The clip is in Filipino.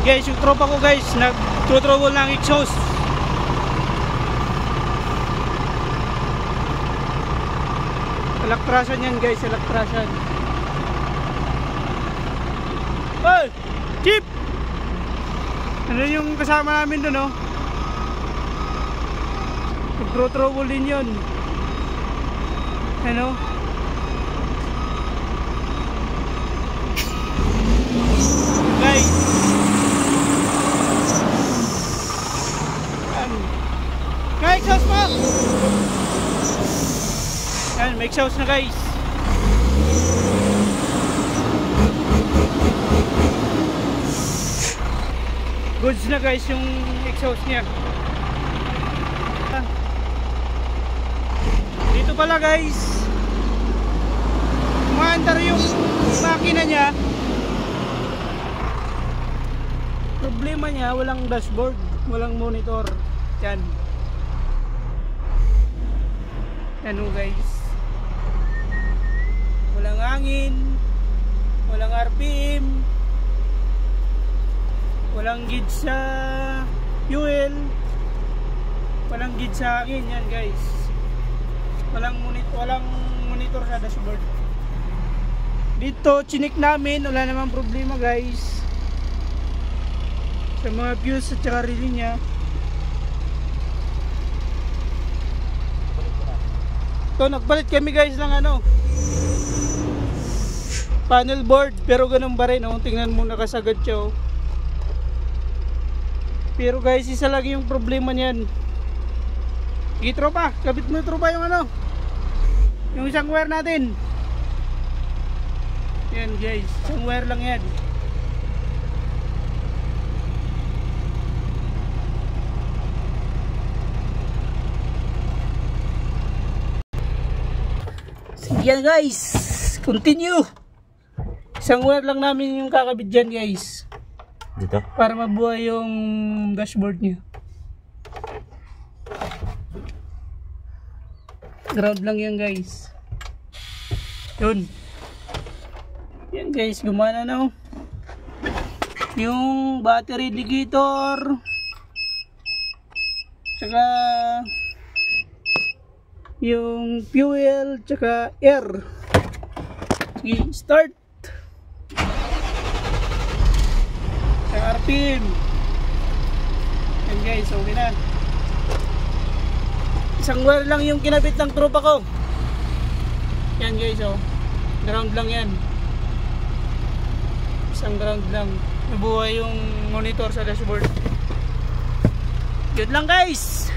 Guys, yung tropa ko guys, nag-trouble ng exhaust. Elektrasan yan guys, elektrasan. Hey! Chip! Ano yung kasama namin doon, oh? Nag-trouble din yun. Ano? Guys! May exhaust pa! Yan, may exhaust na guys. Goods na guys yung exhaust niya. Dito pala guys, umaandar yung makina niya. Problema niya, walang dashboard, walang monitor. Yan. Ano guys, walang hangin, walang RPM, walang gauge sa fuel, walang gauge sa hangin. Yan guys, walang monitor sa dashboard. Dito chinik namin, wala namang problema guys sa mga fuse at saka relay niya. So nagpalit kami guys ng ano, panel board, pero ganun pa rin, oh. Tingnan mo, nakasagad siya, oh. Pero guys, isa lagi yung problema niyan. Sige tropa, kabit mo tropa yung ano, yung isang wire natin. Yan guys, isang wire lang yan. Yan guys, continue. Isang wire lang namin yung kakabit dyan guys, dito, para mabuhay yung dashboard niya. Ground lang yan guys. Yun. Yan guys, gumana na, oh. Yung battery indicator, tsaka yung fuel, tsaka air. Sige, start. Tsaka RPM. Yan guys, okay na. Isang wire lang yung kinabit ng tropa ko. Yan guys, oh. Ground lang yan. Isang ground lang. Nabuhay yung monitor sa dashboard. Yun lang guys.